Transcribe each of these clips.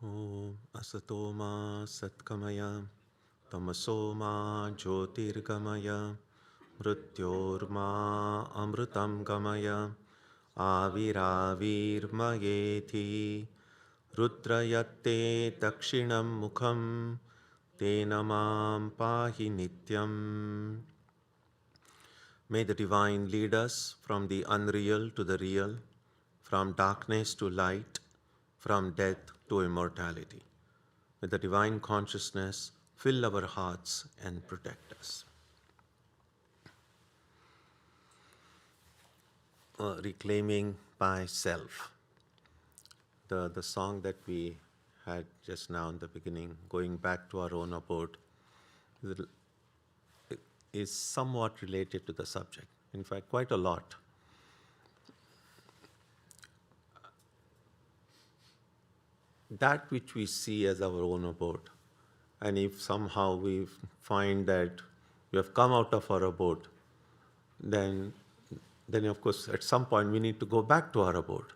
Om Asatoma Satkamaya Tamasoma Jyotirgamaya Mrityorma Amritam Gamaya Aviravirmayeti Rudrayatte Dakshinam Mukham Tenamam Pahi Nityam. May the Divine lead us from the unreal to the real, from darkness to light, from death to immortality. May the Divine Consciousness fill our hearts and protect us. Reclaiming by self. The song that we had just now in the beginning, going back to our own abode, is somewhat related to the subject. In fact, quite a lot. That which we see as our own abode, and if somehow we find that we have come out of our abode, then of course at some point we need to go back to our abode.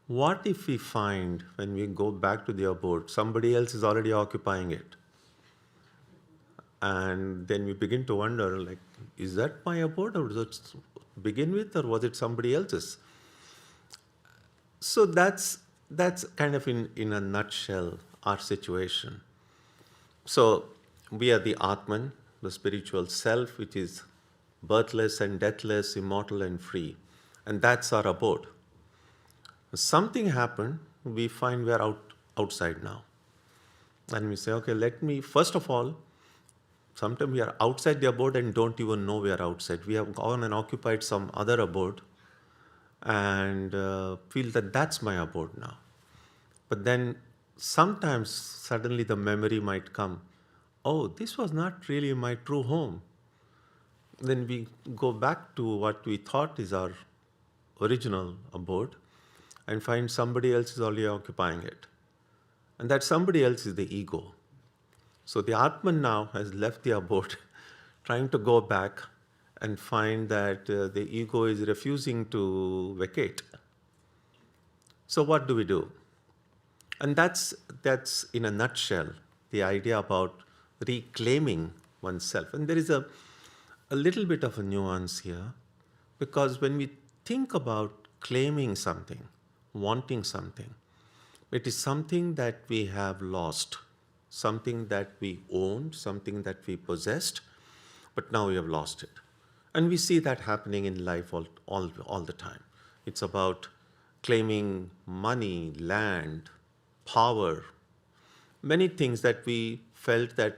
What if we find when we go back to the abode, somebody else is already occupying it? And then we begin to wonder, like, is that my abode, or does it begin with, or was it somebody else's? So that's kind of in a nutshell our situation. So we are the Atman, the spiritual self, which is birthless and deathless, immortal and free. And that's our abode. Something happened, we find we are outside now. And we say, okay, first of all, sometimes we are outside the abode and don't even know we are outside. We have gone and occupied some other abode and feel that that's my abode now. But then sometimes suddenly the memory might come, oh, this was not really my true home. Then we go back to what we thought is our original abode and find somebody else is already occupying it. And that somebody else is the ego. So the Atman now has left the abode, trying to go back and find that the ego is refusing to vacate. So what do we do? And that's in a nutshell the idea about reclaiming oneself. And there is a little bit of a nuance here, because when we think about claiming something, wanting something, it is something that we have lost, something that we owned, something that we possessed, but now we have lost it. And we see that happening in life all the time. It's about claiming money, land, power, many things that we felt that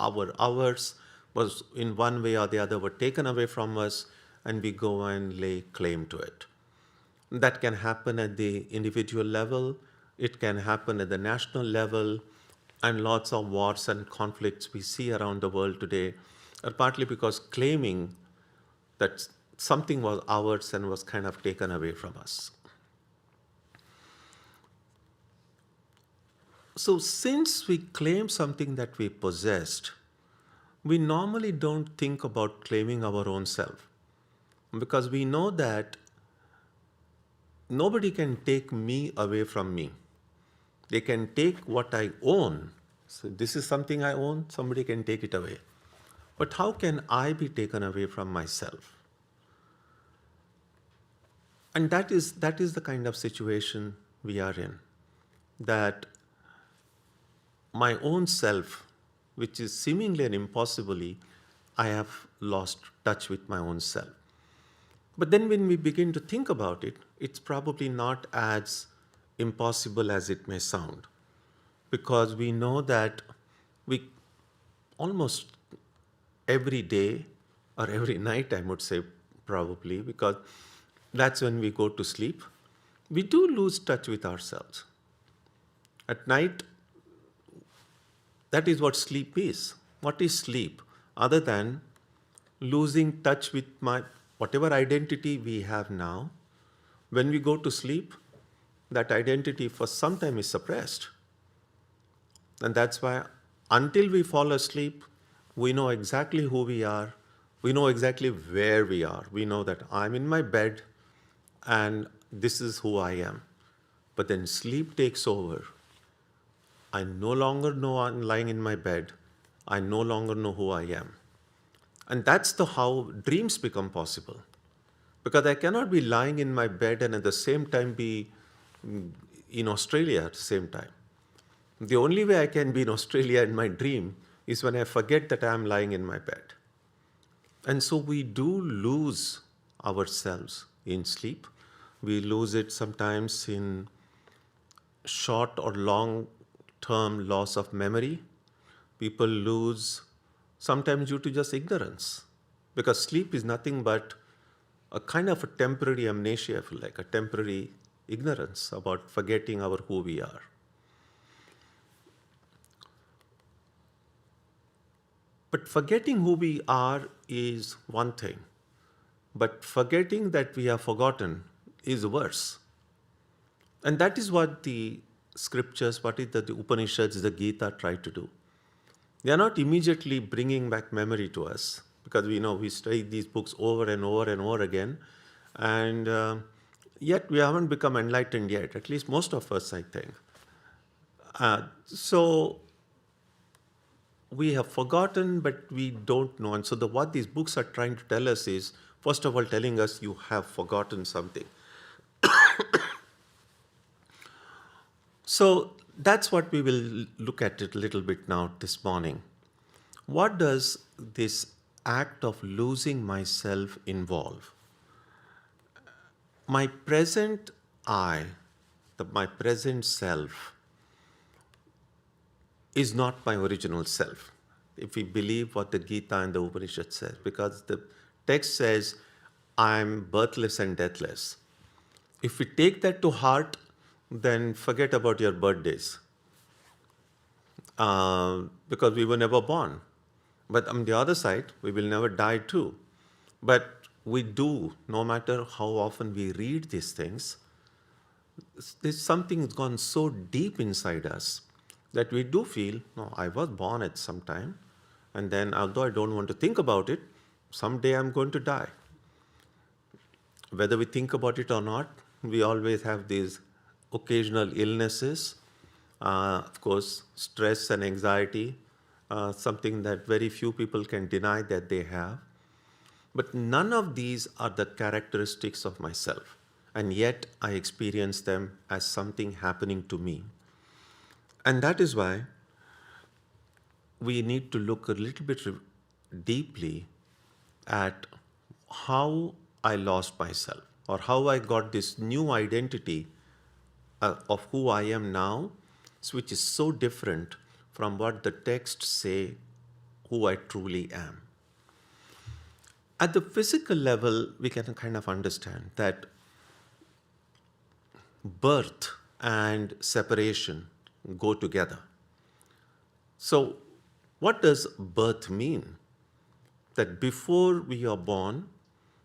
ours was in one way or the other were taken away from us, and we go and lay claim to it. That can happen at the individual level, it can happen at the national level, and lots of wars and conflicts we see around the world today are partly because claiming that something was ours and was kind of taken away from us. So since we claim something that we possessed, we normally don't think about claiming our own self, because we know that nobody can take me away from me. They can take what I own. So this is something I own, somebody can take it away. But how can I be taken away from myself? And that is the kind of situation we are in, that my own self, which is seemingly and impossibly, I have lost touch with my own self. But then when we begin to think about it, it's probably not as impossible as it may sound, because we know that we almost every day or every night, I would say probably, because that's when we go to sleep, we do lose touch with ourselves. At night, that is what sleep is. What is sleep? Other than losing touch with whatever identity we have now, when we go to sleep, that identity for some time is suppressed. And that's why until we fall asleep, we know exactly who we are. We know exactly where we are. We know that I'm in my bed and this is who I am. But then sleep takes over I no longer know I'm lying in my bed. I no longer know who I am. And that's the how dreams become possible. Because I cannot be lying in my bed and at the same time be in Australia at the same time. The only way I can be in Australia in my dream is when I forget that I am lying in my bed. And so we do lose ourselves in sleep. We lose it sometimes in short or long term loss of memory. People lose sometimes due to just ignorance. Because sleep is nothing but a kind of a temporary amnesia, I feel like, a temporary ignorance about forgetting our who we are. But forgetting who we are is one thing. But forgetting that we have forgotten is worse. And that is what the scriptures, what is the Upanishads, the Gita try to do. They are not immediately bringing back memory to us, because we know we study these books over and over and over again, and yet we haven't become enlightened yet, at least most of us, I think. So we have forgotten, but we don't know. And so what these books are trying to tell us is, first of all, telling us you have forgotten something. So that's what we will look at it a little bit now this morning. What does this act of losing myself involve? My present I, my present self, is not my original self, if we believe what the Gita and the Upanishad says, because the text says, I am birthless and deathless. If we take that to heart, then forget about your birthdays, because we were never born. But on the other side, we will never die too. But we do, no matter how often we read these things, there's something that's gone so deep inside us that we do feel, no, I was born at some time, and then although I don't want to think about it, someday I'm going to die. Whether we think about it or not, we always have these occasional illnesses, of course, stress and anxiety, something that very few people can deny that they have. But none of these are the characteristics of myself, and yet I experience them as something happening to me. And that is why we need to look a little bit deeply at how I lost myself, or how I got this new identity of who I am now, which is so different from what the texts say who I truly am. At the physical level, we can kind of understand that birth and separation go together. So, what does birth mean? That before we are born,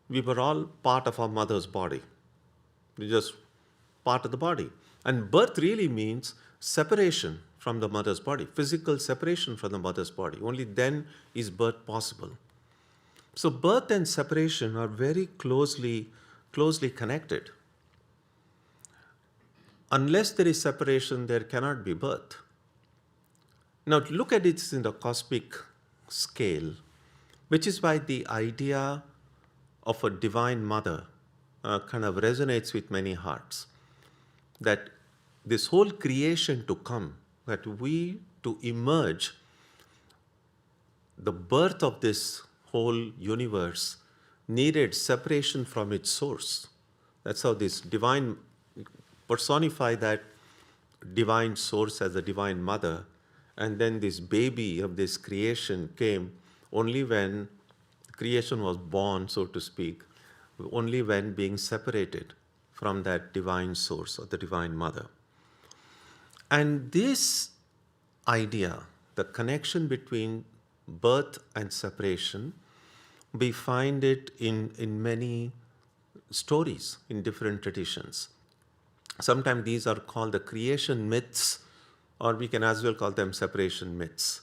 we were all part of our mother's body. We're just part of the body. And birth really means separation from the mother's body, physical separation from the mother's body. Only then is birth possible. So birth and separation are very closely connected. Unless there is separation, there cannot be birth. Now look at it in the cosmic scale, which is why the idea of a divine mother kind of resonates with many hearts. That this whole creation to come, that we to emerge, the birth of this whole universe needed separation from its source. That's how this divine, personify that divine source as a divine mother, and then this baby of this creation came only when creation was born, so to speak, only when being separated from that divine source or the divine mother. And this idea, the connection between birth and separation, we find it in many stories in different traditions. Sometimes these are called the creation myths, or we can as well call them separation myths.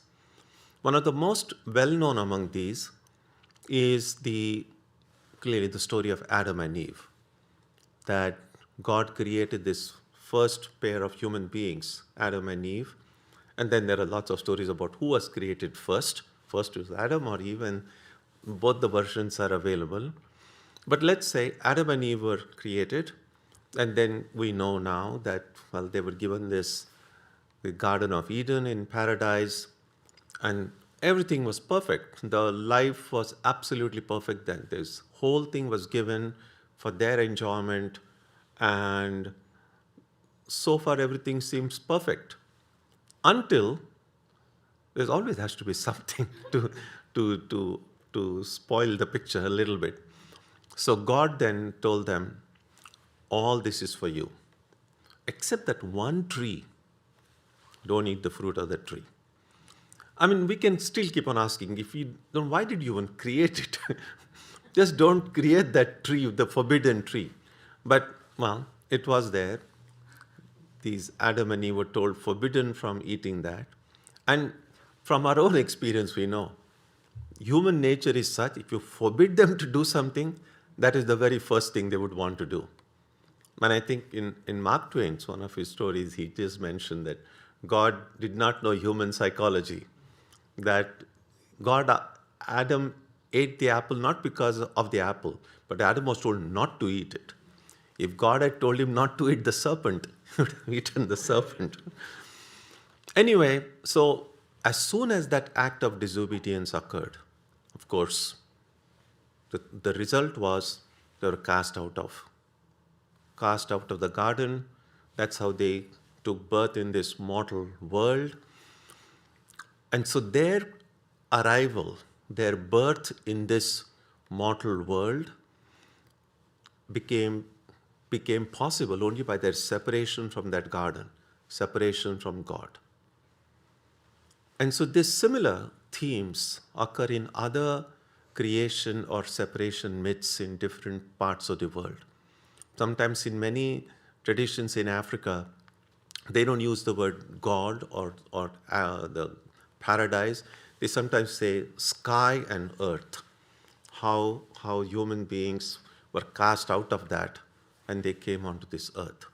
One of the most well-known among these is clearly the story of Adam and Eve, that God created this first pair of human beings, Adam and Eve, And then there are lots of stories about who was created first. First was Adam or Eve, and both the versions are available. But let's say Adam and Eve were created, and then we know now that, well, they were given the Garden of Eden in paradise, and everything was perfect. The life was absolutely perfect then. This whole thing was given for their enjoyment, and so far everything seems perfect. Until there always has to be something to spoil the picture a little bit. So God then told them, all this is for you, except that one tree. Don't eat the fruit of that tree. I mean, we can still keep on asking, if you don't, why did you even create it? Just don't create that tree, the forbidden tree. But, well, it was there. These Adam and Eve were told forbidden from eating that. And from our own experience, we know human nature is such, if you forbid them to do something, that is the very first thing they would want to do. And I think in Mark Twain's, one of his stories, he just mentioned that God did not know human psychology, that Adam ate the apple not because of the apple, but Adam was told not to eat it. If God had told him not to eat the serpent, he would have eaten the serpent. Anyway, so as soon as that act of disobedience occurred, of course, the result was they were cast out of the garden. That's how they took birth in this mortal world. And so their arrival, their birth in this mortal world became possible only by their separation from that garden, separation from God. And so these similar themes occur in other creation or separation myths in different parts of the world. Sometimes in many traditions in Africa, they don't use the word God or the paradise. They sometimes say sky and earth, how human beings were cast out of that and they came onto this earth.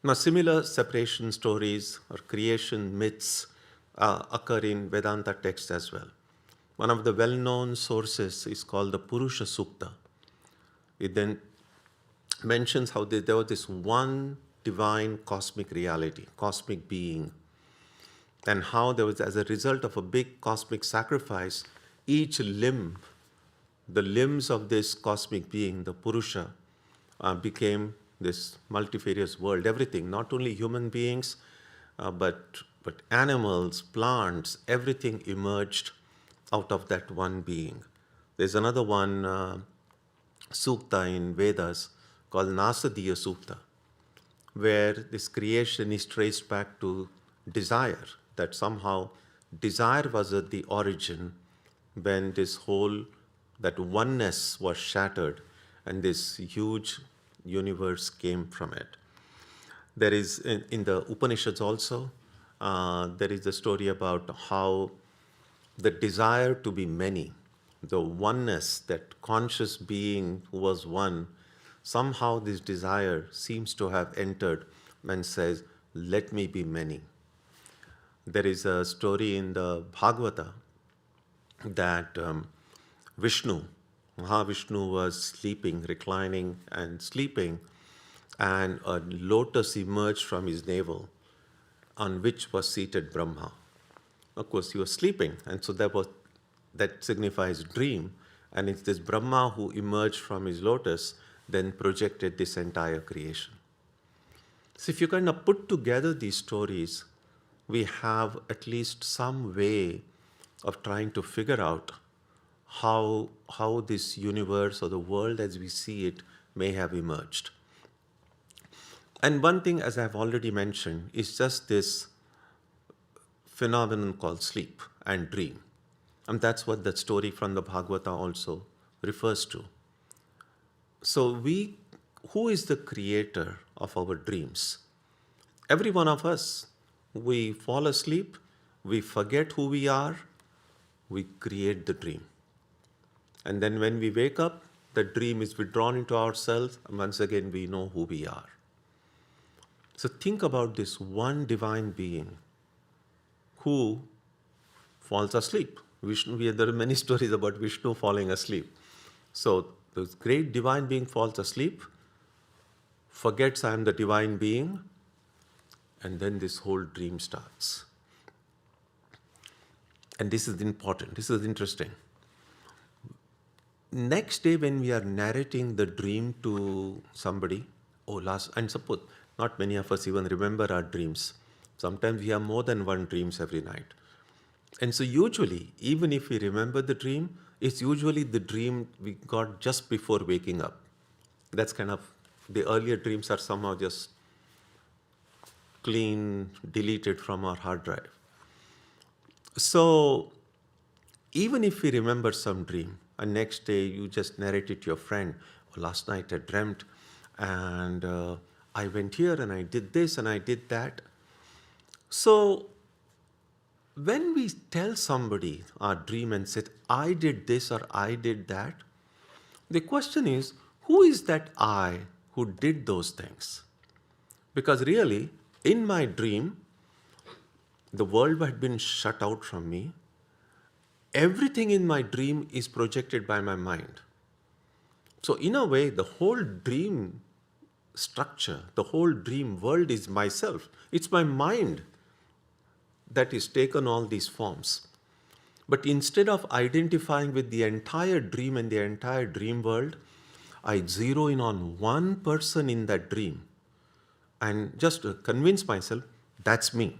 Now, similar separation stories or creation myths occur in Vedanta texts as well. One of the well-known sources is called the Purusha Sukta. It then mentions how there was this one divine cosmic reality, cosmic being, and how there was, as a result of a big cosmic sacrifice, each limb, the limbs of this cosmic being, the Purusha, became this multifarious world. Everything, not only human beings, but animals, plants, everything emerged out of that one being. There's another one, sukta in Vedas called Nasadiya Sukta, where this creation is traced back to desire, that somehow desire was at the origin when that oneness was shattered and this huge universe came from it. There is, in the Upanishads also, there is a story about how the desire to be many, the oneness, that conscious being who was one, somehow this desire seems to have entered and says, let me be many. There is a story in the Bhagavata that Mahavishnu was sleeping, reclining and sleeping, and a lotus emerged from his navel on which was seated Brahma. Of course, he was sleeping, and so that signifies dream, and it's this Brahma who emerged from his lotus, then projected this entire creation. So if you kind of put together these stories, we have at least some way of trying to figure out how this universe or the world as we see it may have emerged. And one thing, as I've already mentioned, is just this phenomenon called sleep and dream. And that's what that story from the Bhagavata also refers to. So who is the creator of our dreams? Every one of us. We fall asleep, we forget who we are, we create the dream. And then when we wake up, the dream is withdrawn into ourselves, and once again we know who we are. So think about this one divine being who falls asleep. Vishnu, there are many stories about Vishnu falling asleep. So this great divine being falls asleep, forgets I am the divine being, and then this whole dream starts. And this is important, this is interesting. Next day when we are narrating the dream to somebody, and suppose not many of us even remember our dreams. Sometimes we have more than one dreams every night. And so usually, even if we remember the dream, it's usually the dream we got just before waking up. That's kind of, the earlier dreams are somehow just clean, deleted from our hard drive. So even if we remember some dream, and next day you just narrate it to your friend, last night I dreamt, and I went here and I did this and I did that. So when we tell somebody our dream and say, I did this or I did that, the question is, who is that I who did those things? Because really, in my dream, the world had been shut out from me. Everything in my dream is projected by my mind. So in a way, the whole dream structure, the whole dream world is myself. It's my mind that is taken all these forms. But instead of identifying with the entire dream and the entire dream world, I zero in on one person in that dream and just convince myself that's me.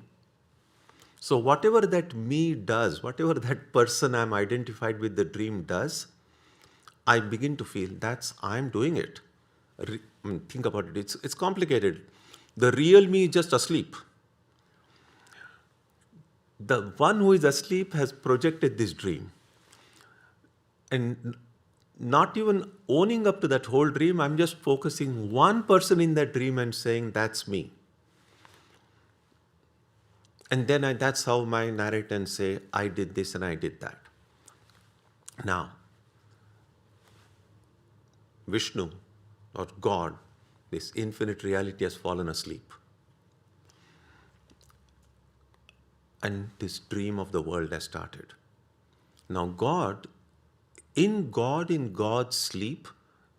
So whatever that me does, whatever that person I'm identified with the dream does, I begin to feel I'm doing it. Think about it, it's complicated. The real me is just asleep. The one who is asleep has projected this dream. And not even owning up to that whole dream, I'm just focusing one person in that dream and saying, that's me. And then that's how I narrate and say, I did this and I did that. Now, Vishnu or God, this infinite reality, has fallen asleep. And this dream of the world has started. Now in God's sleep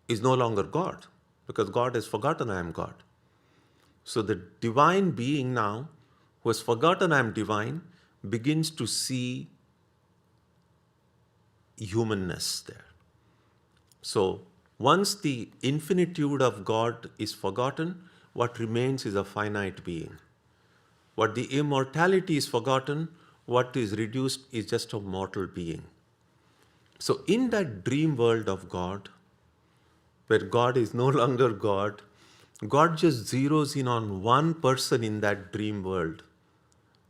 is no longer God, because God has forgotten I am God. So the divine being now, who has forgotten I am divine, begins to see humanness there. So once the infinitude of God is forgotten, what remains is a finite being. What the immortality is forgotten, what is reduced is just a mortal being. So in that dream world of God, where God is no longer God, God just zeroes in on one person in that dream world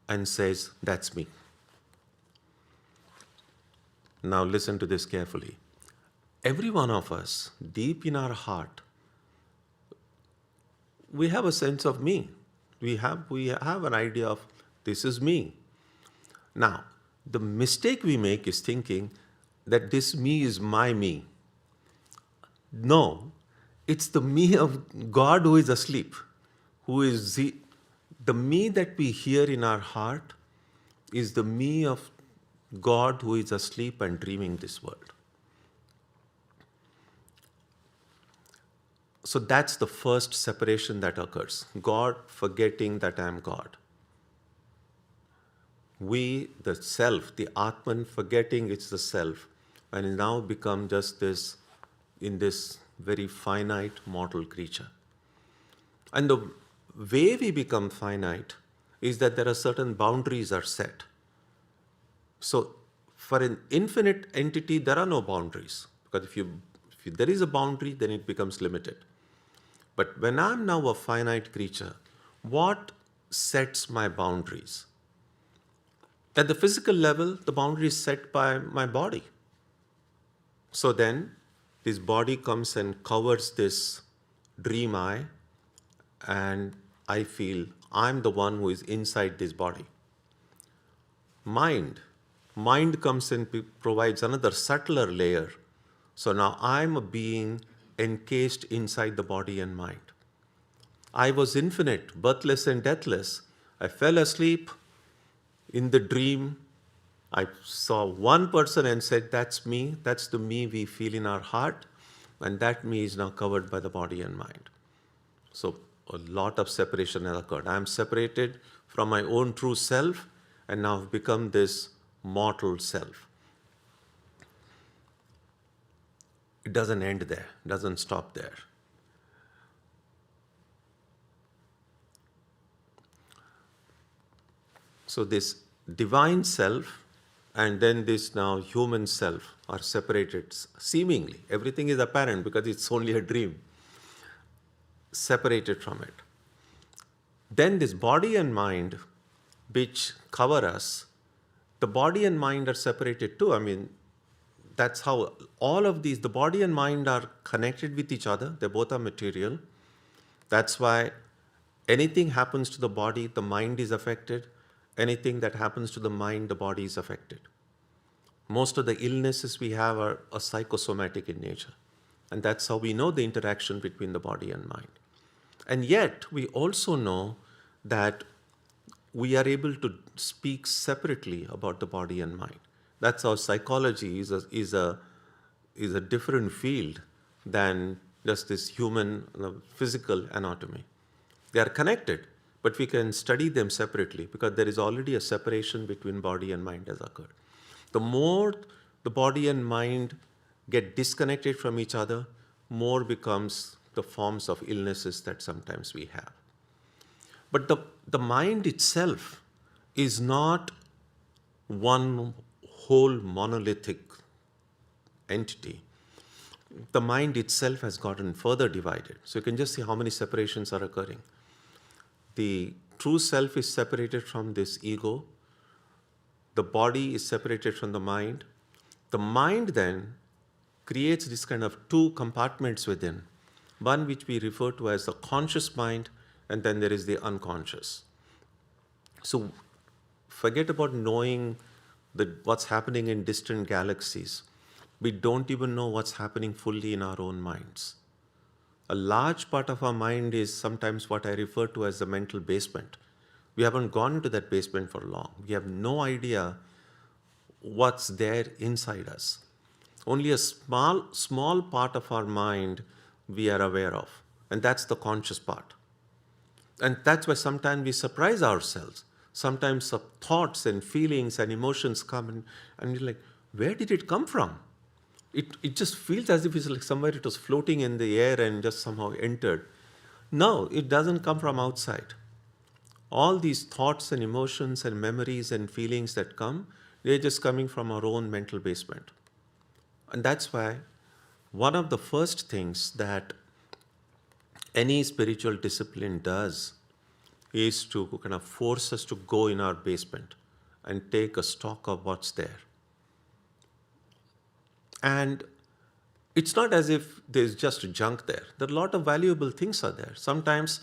and says, that's me. Now listen to this carefully. Every one of us, deep in our heart, we have a sense of me. We have an idea of this is me. Now, the mistake we make is thinking that this me is my me. No, it's the me of God who is asleep, who is the me that we hear in our heart is the me of God who is asleep and dreaming this world. So that's the first separation that occurs. God forgetting that I am God. We, the self, the Atman, forgetting it's the self, and it now become just this, in this very finite mortal creature. And the way we become finite is that there are certain boundaries are set. So for an infinite entity, there are no boundaries. Because if there is a boundary, then it becomes limited. But when I'm now a finite creature, what sets my boundaries? At the physical level, the boundary is set by my body. So then, this body comes and covers this dream eye, and I feel I'm the one who is inside this body. Mind comes and provides another subtler layer. So now I'm a being encased inside the body and mind. I was infinite, birthless and deathless. I fell asleep. In the dream, I saw one person and said, that's me, that's the me we feel in our heart, and that me is now covered by the body and mind. So a lot of separation has occurred. I am separated from my own true self and now have become this mortal self. It doesn't end there, doesn't stop there. So this divine self and then this now human self are separated seemingly. Everything is apparent because it's only a dream. Separated from it. Then this body and mind which cover us, the body and mind are separated too. I mean, that's how all of these, the body and mind are connected with each other. They both are material. That's why anything happens to the body, the mind is affected. Anything that happens to the mind, the body is affected. Most of the illnesses we have are psychosomatic in nature. And that's how we know the interaction between the body and mind. And yet, we also know that we are able to speak separately about the body and mind. That's how psychology is a different field than just this human physical anatomy. They are connected, but we can study them separately because there is already a separation between body and mind has occurred. The more the body and mind get disconnected from each other, more becomes the forms of illnesses that sometimes we have. But the mind itself is not one whole monolithic entity. The mind itself has gotten further divided. So you can just see how many separations are occurring. The true self is separated from this ego. The body is separated from the mind. The mind then creates this kind of two compartments within. One which we refer to as the conscious mind, and then there is the unconscious. So forget about knowing what's happening in distant galaxies. We don't even know what's happening fully in our own minds. A large part of our mind is sometimes what I refer to as the mental basement. We haven't gone into that basement for long. We have no idea what's there inside us. Only a small part of our mind we are aware of, and that's the conscious part. And that's why sometimes we surprise ourselves. Sometimes thoughts and feelings and emotions come and you're like, where did it come from? It just feels as if it's like somewhere it was floating in the air and just somehow entered. No, it doesn't come from outside. All these thoughts and emotions and memories and feelings that come, they're just coming from our own mental basement. And that's why one of the first things that any spiritual discipline does is to kind of force us to go in our basement and take a stock of what's there. And it's not as if there's just junk there. There are a lot of valuable things are there. Sometimes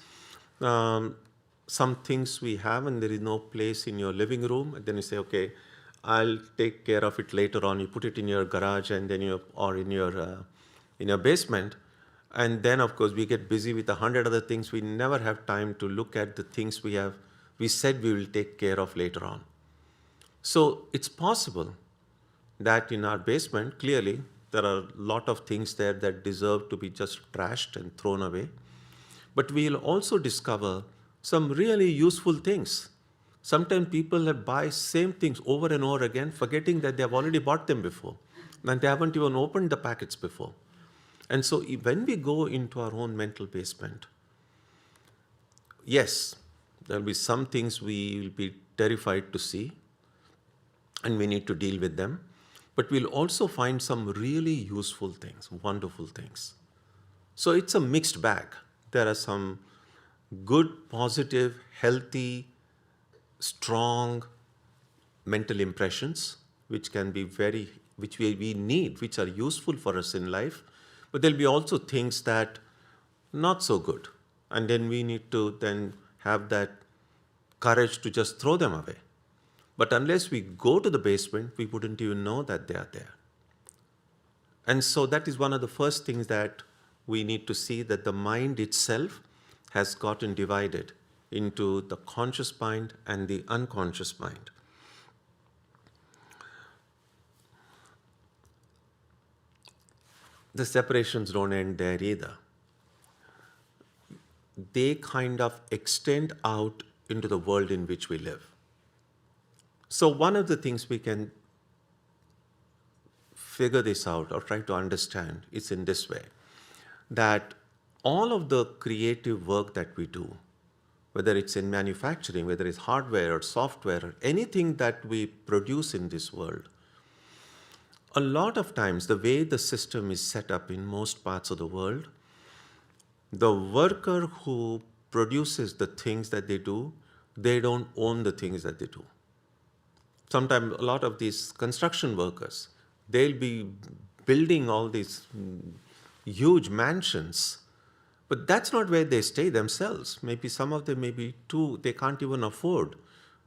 some things we have and there is no place in your living room, and then you say, okay, I'll take care of it later on. You put it in your garage and then or in your basement. And then, of course, we get busy with 100 other things. We never have time to look at the things we said we will take care of later on. So it's possible that in our basement, clearly, there are a lot of things there that deserve to be just trashed and thrown away. But we'll also discover some really useful things. Sometimes people buy same things over and over again, forgetting that they have already bought them before, and they haven't even opened the packets before. And so when we go into our own mental basement, yes, there will be some things we will be terrified to see, and we need to deal with them. But we'll also find some really useful things, wonderful things. So it's a mixed bag. There are some good, positive, healthy, strong mental impressions, which can be which we need, which are useful for us in life. But there'll be also things that not so good. And then we need to then have that courage to just throw them away. But unless we go to the basement, we wouldn't even know that they are there. And so that is one of the first things that we need to see, that the mind itself has gotten divided into the conscious mind and the unconscious mind. the separations don't end there either. They kind of extend out into the world in which we live. So one of the things we can figure this out or try to understand is in this way, that all of the creative work that we do, whether it's in manufacturing, whether it's hardware or software, or anything that we produce in this world, a lot of times the way the system is set up in most parts of the world, the worker who produces the things that they do, they don't own the things that they do. Sometimes a lot of these construction workers, they'll be building all these huge mansions, but that's not where they stay themselves. Maybe some of them, maybe too, they can't even afford.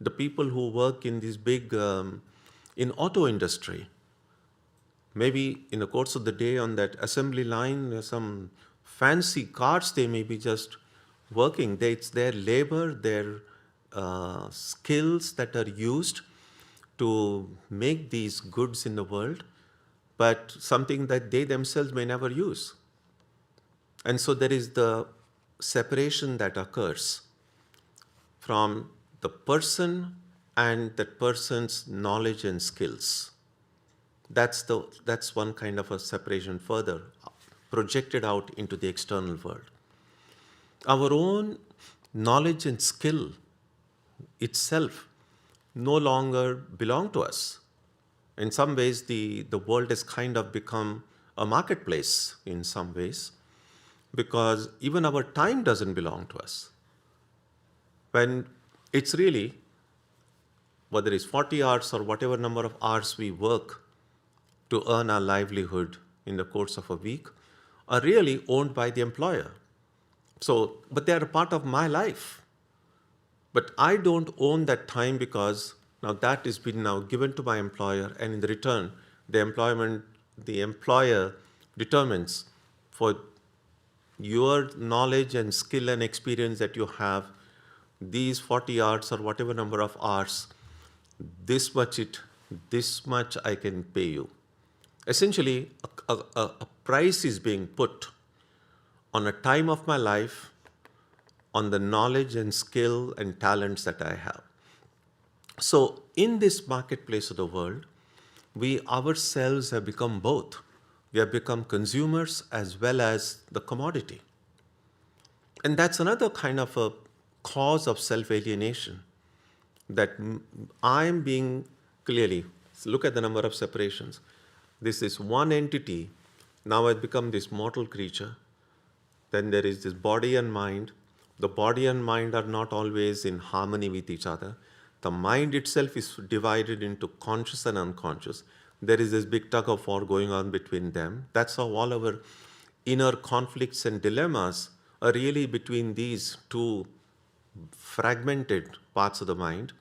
The people who work in this big, in auto industry, maybe in the course of the day on that assembly line, some fancy cars, they may be just working. It's their labor, their skills that are used to make these goods in the world, but something that they themselves may never use. And so there is the separation that occurs from the person and that person's knowledge and skills. That's one kind of a separation further projected out into the external world. Our own knowledge and skill itself no longer belong to us. In some ways, the world has kind of become a marketplace in some ways, because even our time doesn't belong to us. When it's really, whether it's 40 hours or whatever number of hours we work to earn our livelihood in the course of a week, are really owned by the employer. So, but they are a part of my life. But I don't own that time, because now that has been now given to my employer, and in the return, the employer determines for your knowledge and skill and experience that you have, these 40 hours or whatever number of hours, this much I can pay you. Essentially, a price is being put on a time of my life, on the knowledge and skill and talents that I have. So in this marketplace of the world, we ourselves have become both. We have become consumers as well as the commodity. And that's another kind of a cause of self-alienation, that I'm being clearly, look at the number of separations. This is one entity, now I've become this mortal creature. Then there is this body and mind. The body and mind are not always in harmony with each other. The mind itself is divided into conscious and unconscious. There is this big tug of war going on between them. That's how all our inner conflicts and dilemmas are really between these two fragmented parts of the mind.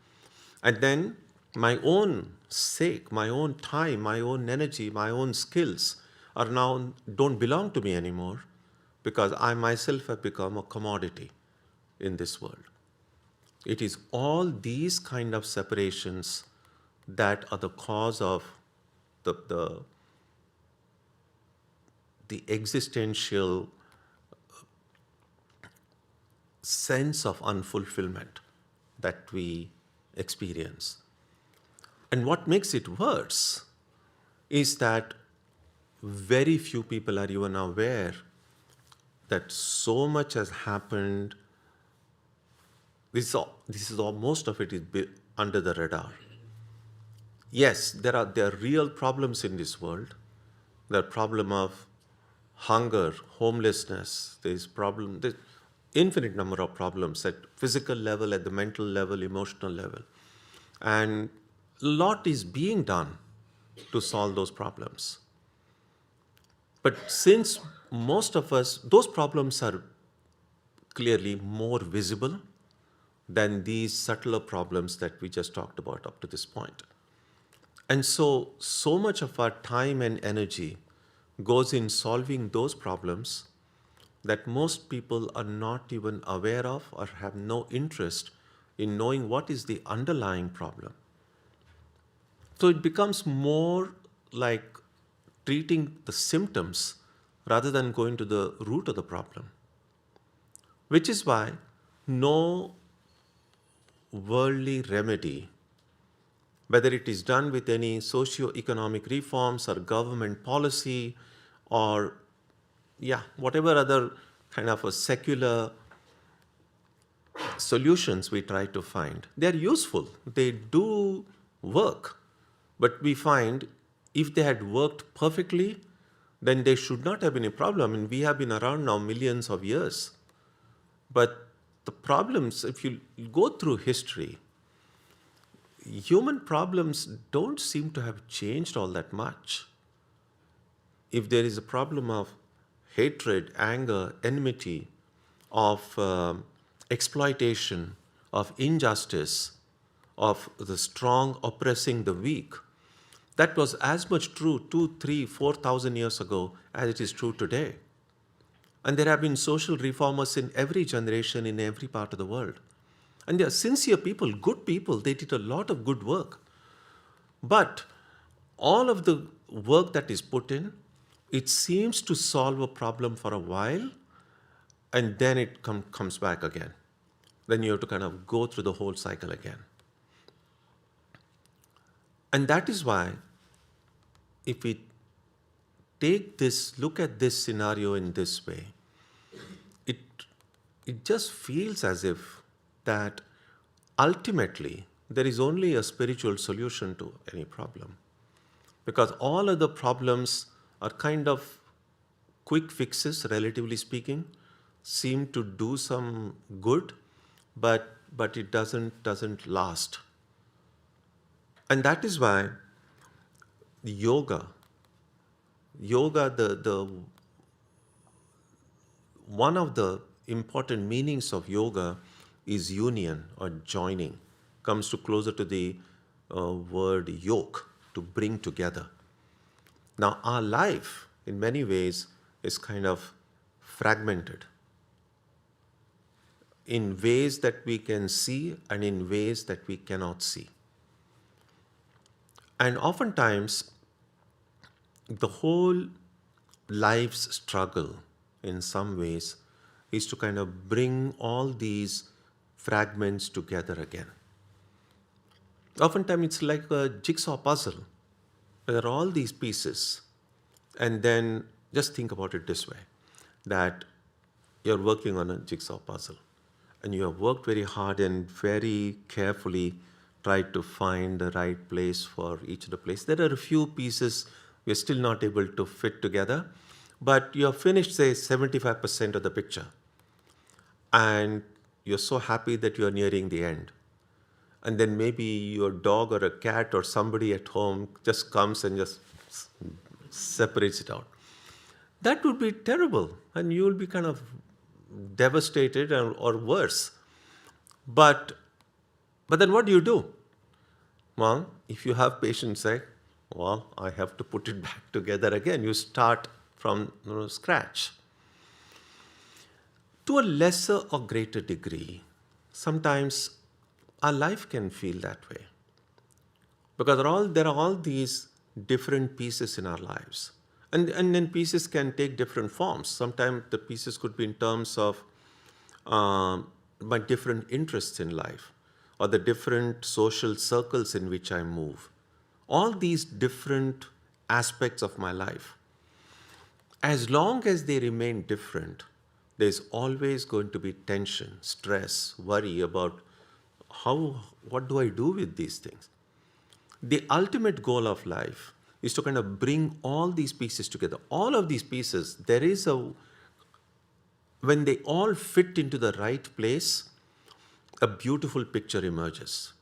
And then my own sake, my own time, my own energy, my own skills are now don't belong to me anymore, because I myself have become a commodity in this world. It is all these kind of separations that are the cause of the existential sense of unfulfillment that we experience. And what makes it worse is that very few people are even aware that so much has happened. Most of it is under the radar. Yes, there are real problems in this world. The problem of hunger, homelessness, there's infinite number of problems at physical level, at the mental level, emotional level. And a lot is being done to solve those problems. But since most of us, those problems are clearly more visible than these subtler problems that we just talked about up to this point. And so much of our time and energy goes in solving those problems that most people are not even aware of or have no interest in knowing what is the underlying problem. So it becomes more like treating the symptoms rather than going to the root of the problem. Which is why no worldly remedy, whether it is done with any socio-economic reforms or government policy or whatever other kind of a secular solutions we try to find, they are useful, they do work, but we find if they had worked perfectly, then there should not have been a problem. And we have been around now millions of years. But the problems, if you go through history, human problems don't seem to have changed all that much. If there is a problem of hatred, anger, enmity, of exploitation, of injustice, of the strong oppressing the weak, that was as much true 2, 3, 4,000 years ago as it is true today. And there have been social reformers in every generation, in every part of the world. And they are sincere people, good people. They did a lot of good work. But all of the work that is put in, it seems to solve a problem for a while, and then it comes back again. Then you have to kind of go through the whole cycle again. And that is why, if we look at this scenario in this way, it just feels as if that ultimately there is only a spiritual solution to any problem. Because all other problems are kind of quick fixes, relatively speaking, seem to do some good, but it doesn't last. And that is why yoga, the one of the important meanings of yoga is union or joining. Comes to closer to the word yoke, to bring together. Now, our life, in many ways, is kind of fragmented in ways that we can see and in ways that we cannot see. And oftentimes, the whole life's struggle, in some ways, is to kind of bring all these fragments together again. Oftentimes, it's like a jigsaw puzzle. There are all these pieces. And then just think about it this way, that you're working on a jigsaw puzzle. And you have worked very hard and very carefully tried to find the right place for each of the places. There are a few pieces we're still not able to fit together, but you have finished, say, 75% of the picture. And you're so happy that you're nearing the end. And then maybe your dog or a cat or somebody at home just comes and just separates it out. That would be terrible, and you will be kind of devastated or worse. But then what do? Well, if you have patience, say, well, I have to put it back together again. You start from scratch. To a lesser or greater degree, sometimes our life can feel that way. Because there are all these different pieces in our lives. And then pieces can take different forms. Sometimes the pieces could be in terms of my different interests in life, or the different social circles in which I move. All these different aspects of my life. As long as they remain different, there's always going to be tension, stress, worry about what do I do with these things? The ultimate goal of life is to kind of bring all these pieces together. All of these pieces, when they all fit into the right place, a beautiful picture emerges.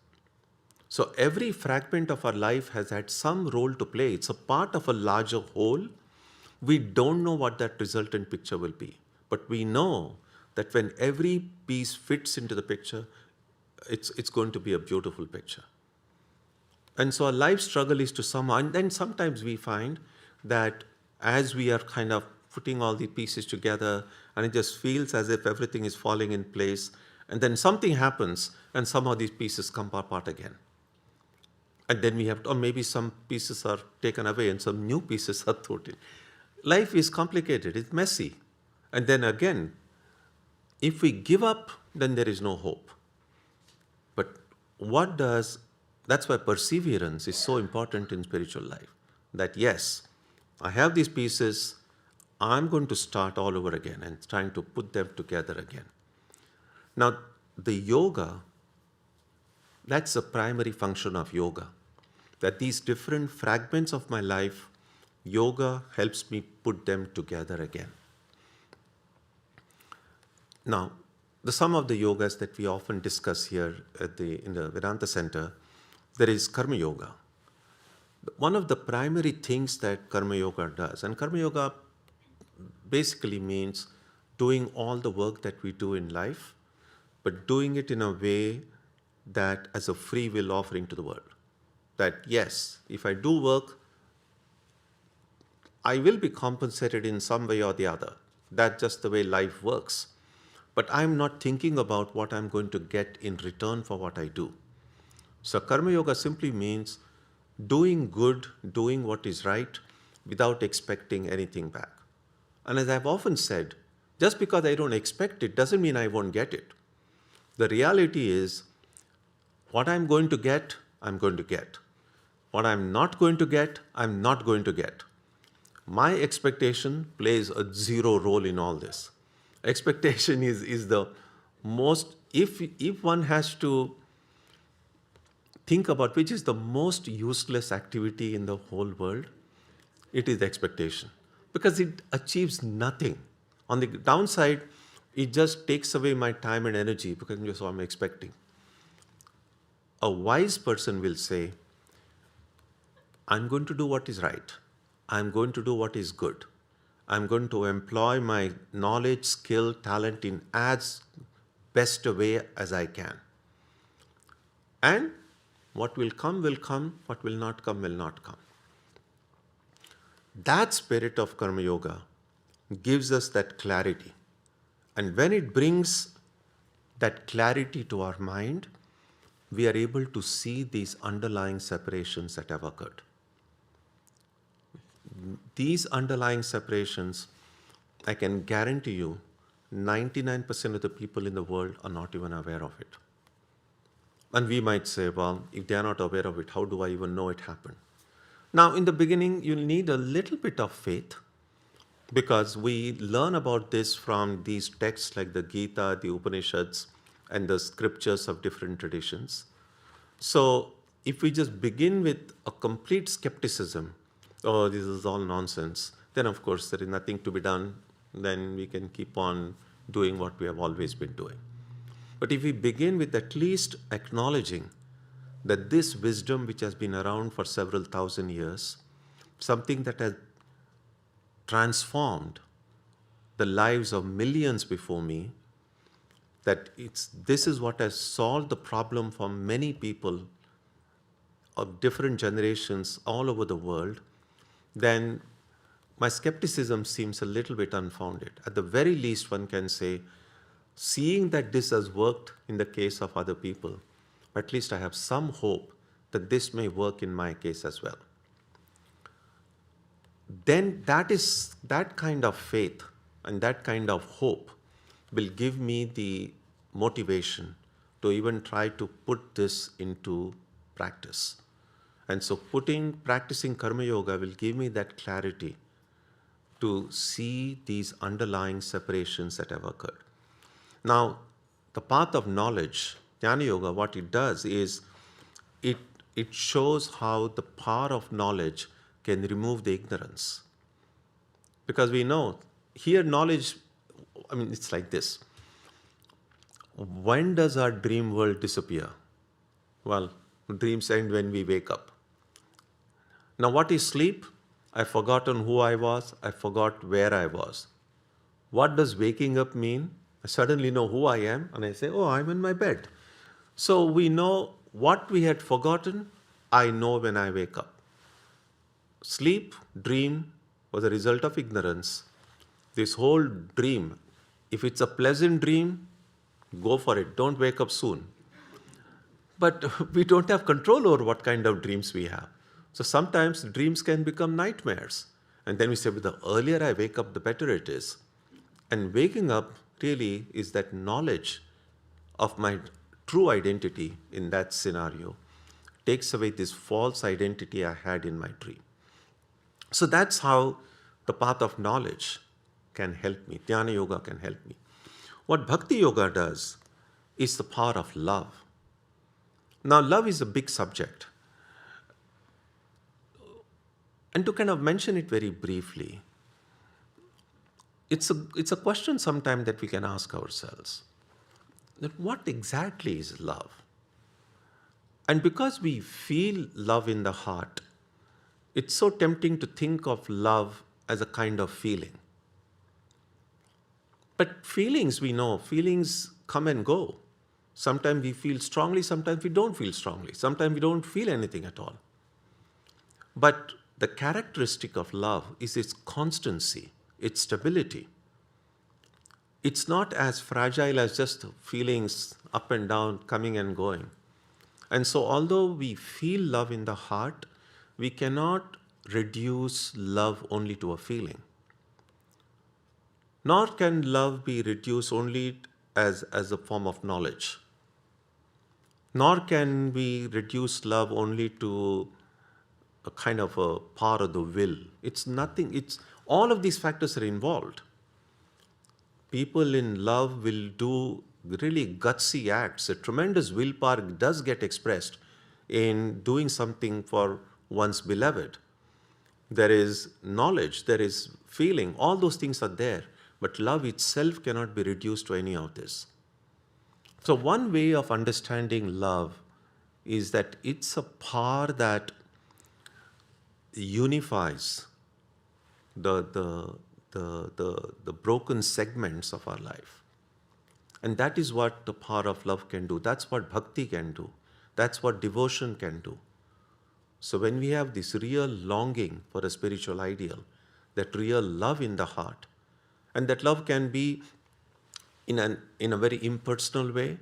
So every fragment of our life has had some role to play. It's a part of a larger whole. We don't know what that resultant picture will be. But we know that when every piece fits into the picture, it's going to be a beautiful picture. And so our life struggle is to somehow, and then sometimes we find that as we are kind of putting all the pieces together, and it just feels as if everything is falling in place, and then something happens, and somehow these pieces come apart again. And then we have to, or maybe some pieces are taken away and some new pieces are put in. life is complicated, it's messy. And then again, if we give up, then there is no hope. But that's why perseverance is so important in spiritual life. That yes, I have these pieces, I'm going to start all over again and trying to put them together again. Now, the yoga, that's the primary function of yoga. That these different fragments of my life, yoga helps me put them together again. Now, some of the yogas that we often discuss here in the Vedanta Center, there is Karma Yoga. One of the primary things that Karma Yoga does, and Karma Yoga basically means doing all the work that we do in life, but doing it in a way that as a free will offering to the world. That yes, if I do work, I will be compensated in some way or the other. That's just the way life works. But I'm not thinking about what I'm going to get in return for what I do. So Karma Yoga simply means doing good, doing what is right, without expecting anything back. And as I've often said, just because I don't expect it doesn't mean I won't get it. The reality is, what I'm going to get, I'm going to get. What I'm not going to get, I'm not going to get. My expectation plays a zero role in all this. Expectation is the most, if one has to think about which is the most useless activity in the whole world, it is expectation. Because it achieves nothing. On the downside, it just takes away my time and energy because that's what I'm expecting. A wise person will say, I'm going to do what is right. I'm going to do what is good. I'm going to employ my knowledge, skill, talent in as best a way as I can. And what will come, what will not come, will not come. That spirit of Karma Yoga gives us that clarity. And when it brings that clarity to our mind, we are able to see these underlying separations that have occurred. These underlying separations, I can guarantee you, 99% of the people in the world are not even aware of it. And we might say, well, if they are not aware of it, how do I even know it happened? Now, in the beginning, you'll need a little bit of faith because we learn about this from these texts like the Gita, the Upanishads, and the scriptures of different traditions. So, if we just begin with a complete skepticism, oh, this is all nonsense, then of course there is nothing to be done. Then we can keep on doing what we have always been doing. But if we begin with at least acknowledging that this wisdom which has been around for several thousand years, something that has transformed the lives of millions before me, that this is what has solved the problem for many people of different generations all over the world, then my skepticism seems a little bit unfounded. At the very least, one can say, seeing that this has worked in the case of other people, at least I have some hope that this may work in my case as well. Then that kind of faith and that kind of hope will give me the motivation to even try to put this into practice. And so practicing Karma Yoga will give me that clarity to see these underlying separations that have occurred. Now, the path of knowledge, Jnana Yoga, what it does is it shows how the power of knowledge can remove the ignorance. Because we know, here knowledge, it's like this. When does our dream world disappear? Well, dreams end when we wake up. Now, what is sleep? I've forgotten who I was. I forgot where I was. What does waking up mean? I suddenly know who I am and I say, oh, I'm in my bed. So we know what we had forgotten, I know when I wake up. Sleep, dream was a result of ignorance. This whole dream, if it's a pleasant dream, go for it. Don't wake up soon. But we don't have control over what kind of dreams we have. So sometimes dreams can become nightmares. And then we say, but the earlier I wake up, the better it is. And waking up really is that knowledge of my true identity in that scenario, takes away this false identity I had in my dream. So that's how the path of knowledge can help me. Dhyana yoga can help me. What bhakti yoga does is the power of love. Now, love is a big subject. And to kind of mention it very briefly, it's a question sometime that we can ask ourselves, that what exactly is love? And because we feel love in the heart, it's so tempting to think of love as a kind of feeling. But feelings, we know, feelings come and go. Sometimes we feel strongly, sometimes we don't feel strongly, sometimes we don't feel anything at all. But the characteristic of love is its constancy, its stability. It's not as fragile as just feelings up and down, coming and going. And so although we feel love in the heart, we cannot reduce love only to a feeling. Nor can love be reduced only as a form of knowledge. Nor can we reduce love only to a kind of a power of the will. It's nothing, all of these factors are involved. People in love will do really gutsy acts. A tremendous willpower does get expressed in doing something for one's beloved. There is knowledge, there is feeling, all those things are there. But love itself cannot be reduced to any of this. So one way of understanding love is that it's a power that unifies the broken segments of our life. And that is what the power of love can do. That's what bhakti can do. That's what devotion can do. So when we have this real longing for a spiritual ideal, that real love in the heart, and that love can be in a very impersonal way,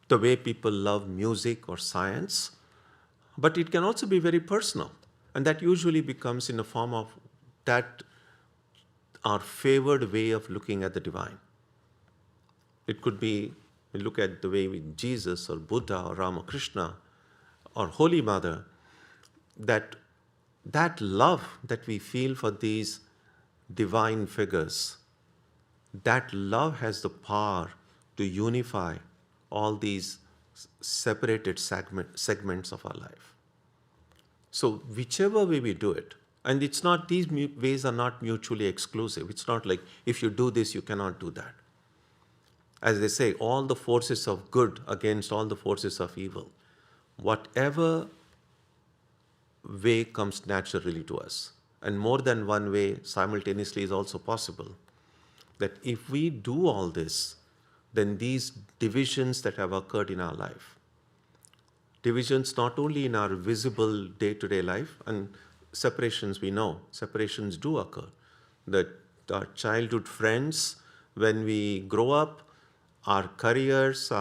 the way people love music or science, but it can also be very personal. And that usually becomes in the form of that our favored way of looking at the divine. It could be, we look at the way with Jesus or Buddha or Ramakrishna or Holy Mother, that love that we feel for these divine figures, that love has the power to unify all these separated segments of our life. So whichever way we do it, and it's not, these ways are not mutually exclusive. It's not like if you do this, you cannot do that. As they say, all the forces of good against all the forces of evil. Whatever way comes naturally to us, and more than one way simultaneously is also possible, that if we do all this, then these divisions that have occurred in our life, divisions not only in our visible day-to-day life, and separations, we know, separations do occur. That our childhood friends, when we grow up, our careers,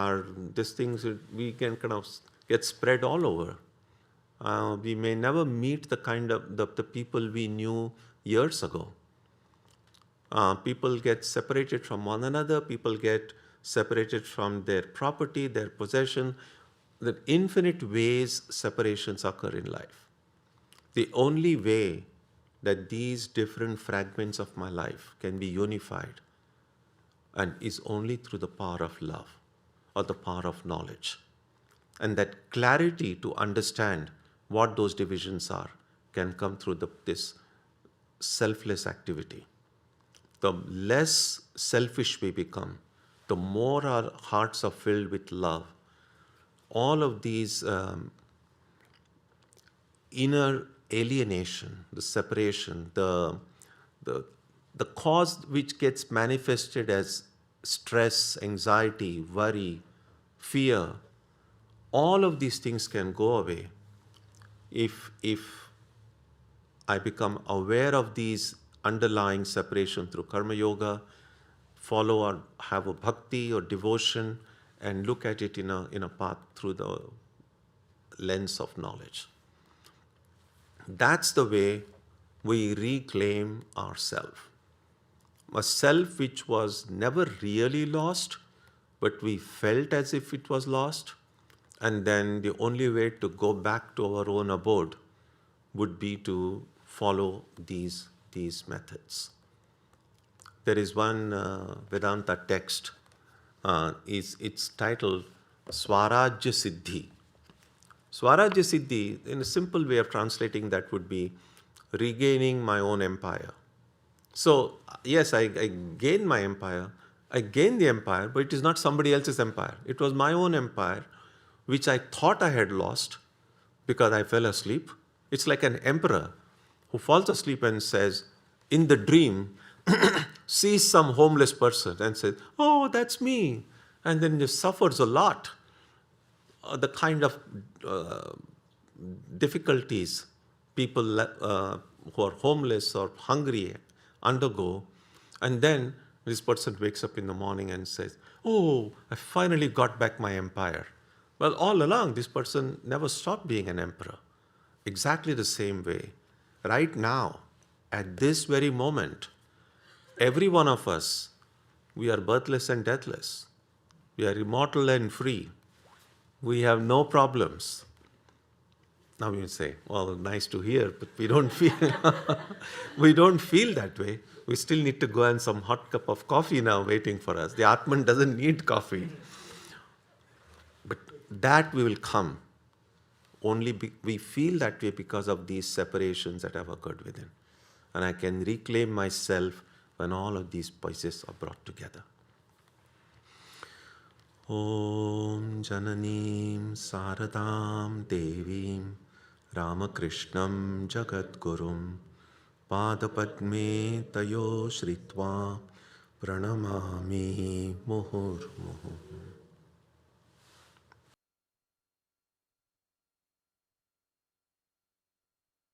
these things, we can kind of get spread all over. We may never meet the kind of the people we knew years ago. People get separated from one another, people get separated from their property, their possession. The infinite ways separations occur in life. The only way that these different fragments of my life can be unified and is only through the power of love or the power of knowledge. And that clarity to understand what those divisions are can come through this selfless activity. The less selfish we become, the more our hearts are filled with love. All of these inner alienation, the separation, the cause which gets manifested as stress, anxiety, worry, fear, all of these things can go away if I become aware of these underlying separation through karma yoga, follow or have a bhakti or devotion, and look at it in a path through the lens of knowledge. That's the way we reclaim ourself. A self which was never really lost, but we felt as if it was lost. And then the only way to go back to our own abode would be to follow these methods. There is one Vedanta text, it's titled Swarajya Siddhi. Swarajya Siddhi, in a simple way of translating that, would be regaining my own empire. So, yes, I gained my empire. I gained the empire, but it is not somebody else's empire. It was my own empire, which I thought I had lost because I fell asleep. It's like an emperor who falls asleep and says, in the dream, sees some homeless person and says, "Oh, that's me," and then just suffers a lot. The kind of difficulties people who are homeless or hungry undergo, and then this person wakes up in the morning and says, "Oh, I finally got back my empire." Well, all along, this person never stopped being an emperor. Exactly the same way, right now, at this very moment, every one of us, we are birthless and deathless. We are immortal and free. We have no problems. Now you say, well, nice to hear, but we don't feel we don't feel that way. We still need to go and some hot cup of coffee now waiting for us. The Atman doesn't need coffee. But that we will come. Only we feel that way because of these separations that have occurred within. And I can reclaim myself when all of these pieces are brought together. Om Jananim Saradam Devim Ramakrishnam Jagadgurum Padapadme Tayo Shritva Pranamami Muhur Muhu.